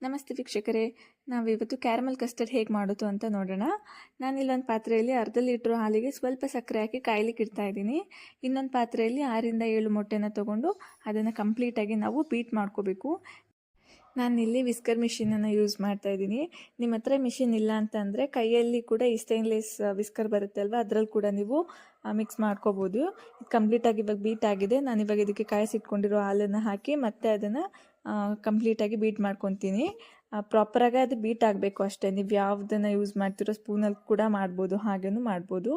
ನಮಸ್ತೆ ವೀಕ್ಷಕರೇ, ನಾವಿವತ್ತು ಕ್ಯಾರಮಲ್ ಕಸ್ಟರ್ಡ್ ಹೇಗೆ ಮಾಡೋದು ಅಂತ ನೋಡೋಣ. ನಾನಿಲ್ಲೊಂದು ಪಾತ್ರೆಯಲ್ಲಿ ಅರ್ಧ ಲೀಟ್ರ್ ಹಾಲಿಗೆ ಸ್ವಲ್ಪ ಸಕ್ಕರೆ ಹಾಕಿ ಕಾಯ್ಲಿಕ್ಕೆ ಇಡ್ತಾ ಇದ್ದೀನಿ. ಇನ್ನೊಂದು ಪಾತ್ರೆಯಲ್ಲಿ 6 ರಿಂದ 7 ಮೊಟ್ಟೆನ ತೊಗೊಂಡು ಅದನ್ನು ಕಂಪ್ಲೀಟಾಗಿ ನಾವು ಬೀಟ್ ಮಾಡ್ಕೋಬೇಕು. ನಾನಿಲ್ಲಿ ವಿಸ್ಕರ್ ಮಿಷಿನನ್ನು ಯೂಸ್ ಮಾಡ್ತಾ ಇದ್ದೀನಿ. ನಿಮ್ಮ ಹತ್ರ ಮಿಷಿನ್ ಇಲ್ಲ ಅಂತಂದರೆ ಕೈಯಲ್ಲಿ ಕೂಡ ಈ ಸ್ಟೈನ್ಲೆಸ್ ವಿಸ್ಕರ್ ಬರುತ್ತೆ ಅಲ್ವಾ, ಅದರಲ್ಲಿ ಕೂಡ ನೀವು ಮಿಕ್ಸ್ ಮಾಡ್ಕೋಬೋದು. ಇದು ಕಂಪ್ಲೀಟಾಗಿ ಇವಾಗ ಬೀಟ್ ಆಗಿದೆ. ನಾನಿವಾಗ ಇದಕ್ಕೆ ಕಾಯಿಸಿಟ್ಕೊಂಡಿರೋ ಹಾಲನ್ನು ಹಾಕಿ ಮತ್ತೆ ಅದನ್ನು ಕಂಪ್ಲೀಟಾಗಿ ಬೀಟ್ ಮಾಡ್ಕೊತೀನಿ. ಪ್ರಾಪರಾಗಿ ಅದು ಬೀಟ್ ಆಗಬೇಕು ಅಷ್ಟೇ. ನೀವು ಯಾವುದನ್ನು ಯೂಸ್ ಮಾಡ್ತಿರೋ ಸ್ಪೂನಲ್ಲಿ ಕೂಡ ಮಾಡ್ಬೋದು, ಹಾಗೇನೂ ಮಾಡ್ಬೋದು.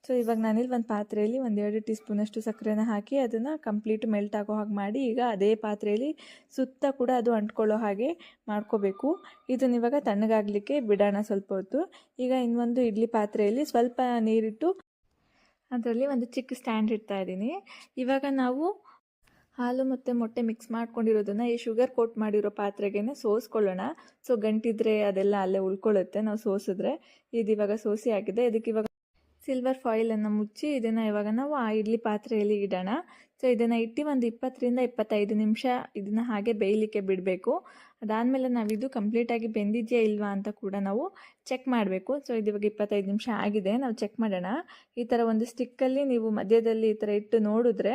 ಸೊ ಇವಾಗ ನಾನಿಲ್ಲಿ ಒಂದು ಪಾತ್ರೆಯಲ್ಲಿ 1-2 ಟೀ ಸ್ಪೂನಷ್ಟು ಸಕ್ಕರೆನ ಹಾಕಿ ಅದನ್ನು ಕಂಪ್ಲೀಟ್ ಮೆಲ್ಟ್ ಆಗೋ ಹಾಗೆ ಮಾಡಿ, ಈಗ ಅದೇ ಪಾತ್ರೆಯಲ್ಲಿ ಸುತ್ತ ಕೂಡ ಅದು ಅಂಟ್ಕೊಳ್ಳೋ ಹಾಗೆ ಮಾಡ್ಕೋಬೇಕು. ಇದನ್ನ ಇವಾಗ ತಣ್ಣಗಾಗಲಿಕ್ಕೆ ಬಿಡೋಣ ಸ್ವಲ್ಪ ಹೊತ್ತು. ಈಗ ಇನ್ನೊಂದು ಇಡ್ಲಿ ಪಾತ್ರೆಯಲ್ಲಿ ಸ್ವಲ್ಪ ನೀರಿಟ್ಟು ಅದರಲ್ಲಿ ಒಂದು ಚಿಕ್ಕ ಸ್ಟ್ಯಾಂಡ್ ಇಡ್ತಾ ಇದ್ದೀನಿ. ಇವಾಗ ನಾವು ಹಾಲು ಮತ್ತು ಮೊಟ್ಟೆ ಮಿಕ್ಸ್ ಮಾಡ್ಕೊಂಡಿರೋದನ್ನು ಈ ಶುಗರ್ ಕೋಟ್ ಮಾಡಿರೋ ಪಾತ್ರೆಗೆ ಸೋಸ್ಕೊಳ್ಳೋಣ. ಸೊ ಗಂಟಿದ್ರೆ ಅದೆಲ್ಲ ಅಲ್ಲೇ ಉಳ್ಕೊಳ್ಳುತ್ತೆ ನಾವು ಸೋಸಿದ್ರೆ. ಇದು ಇವಾಗ ಸೋಸಿ ಆಗಿದೆ. ಇದಕ್ಕೆ ಇವಾಗ ಸಿಲ್ವರ್ ಫಾಯಿಲನ್ನು ಮುಚ್ಚಿ ಇದನ್ನು ಇವಾಗ ನಾವು ಆ ಇಡ್ಲಿ ಪಾತ್ರೆಯಲ್ಲಿ ಇಡೋಣ. ಸೊ ಇದನ್ನು ಇಟ್ಟು ಒಂದು 20 ರಿಂದ 25 ನಿಮಿಷ ಇದನ್ನು ಹಾಗೆ ಬೇಯಲಿಕ್ಕೆ ಬಿಡಬೇಕು. ಅದಾದಮೇಲೆ ನಾವಿದು ಕಂಪ್ಲೀಟಾಗಿ ಬೆಂದಿದೆಯಾ ಇಲ್ವಾ ಅಂತ ಕೂಡ ನಾವು ಚೆಕ್ ಮಾಡಬೇಕು. ಸೊ ಇದು ಇವಾಗ 25 ನಿಮಿಷ ಆಗಿದೆ, ನಾವು ಚೆಕ್ ಮಾಡೋಣ. ಈ ಥರ ಒಂದು ಸ್ಟಿಕ್ಕಲ್ಲಿ ನೀವು ಮಧ್ಯದಲ್ಲಿ ಈ ಥರ ಇಟ್ಟು ನೋಡಿದ್ರೆ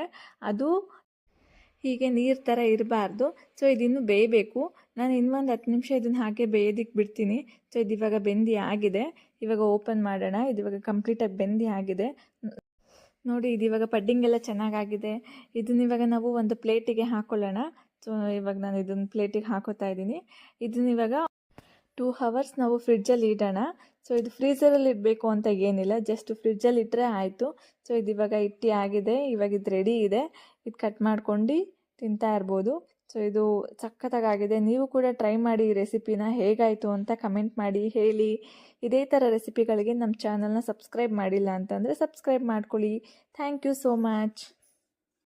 ಅದು ಹೀಗೆ ನೀರು ಥರ ಇರಬಾರ್ದು. ಸೊ ಇದಿನ್ನೂ ಬೇಯಬೇಕು. ನಾನು ಇನ್ನೊಂದು 10 ನಿಮಿಷ ಇದನ್ನು ಹಾಗೆ ಬೇಯೋದಕ್ಕೆ ಬಿಡ್ತೀನಿ. ಸೊ ಇದು ಇವಾಗ ಬೆಂದಿ ಆಗಿದೆ. ಇವಾಗ ಓಪನ್ ಮಾಡೋಣ. ಇದು ಇವಾಗ ಕಂಪ್ಲೀಟಾಗಿ ಬೆಂದಿ ಆಗಿದೆ ನೋಡಿ. ಇದು ಇವಾಗ ಪಡ್ಡಿಂಗ್ ಎಲ್ಲ ಚೆನ್ನಾಗಾಗಿದೆ. ಇದನ್ನ ಇವಾಗ ನಾವು ಒಂದು ಪ್ಲೇಟಿಗೆ ಹಾಕೊಳ್ಳೋಣ. ಸೊ ಇವಾಗ ನಾನು ಇದನ್ನು ಪ್ಲೇಟಿಗೆ ಹಾಕೋತಾ ಇದ್ದೀನಿ. ಇದನ್ನ ಇವಾಗ 2 ಅವರ್ಸ್ ನಾವು ಫ್ರಿಡ್ಜಲ್ಲಿ ಇಡೋಣ. ಸೊ ಇದು ಫ್ರೀಝರಲ್ಲಿ ಇಡಬೇಕು ಅಂತ ಏನಿಲ್ಲ, ಜಸ್ಟ್ ಫ್ರಿಡ್ಜಲ್ಲಿ ಇಟ್ಟರೆ ಆಯಿತು. ಸೊ ಇದು ಇವಾಗ ಇಟ್ಟು ಆಗಿದೆ. ಇವಾಗ ಇದು ರೆಡಿ ಇದೆ. ಇದು ಕಟ್ ಮಾಡ್ಕೊಂಡು ತಿಂತಾ ಇರ್ಬೋದು. ಸೊ ಇದು ಸಖತ್ತಾಗಿದೆ. ನೀವು ಕೂಡ ಟ್ರೈ ಮಾಡಿ ಈ ರೆಸಿಪಿನ. ಹೇಗಾಯಿತು ಅಂತ ಕಮೆಂಟ್ ಮಾಡಿ ಹೇಳಿ. ಇದೇ ಥರ ರೆಸಿಪಿಗಳಿಗೆ ನಮ್ಮ ಚಾನಲ್ನ ಸಬ್ಸ್ಕ್ರೈಬ್ ಮಾಡಿಲ್ಲ ಅಂತಂದರೆ ಸಬ್ಸ್ಕ್ರೈಬ್ ಮಾಡ್ಕೊಳ್ಳಿ. Thank you so much.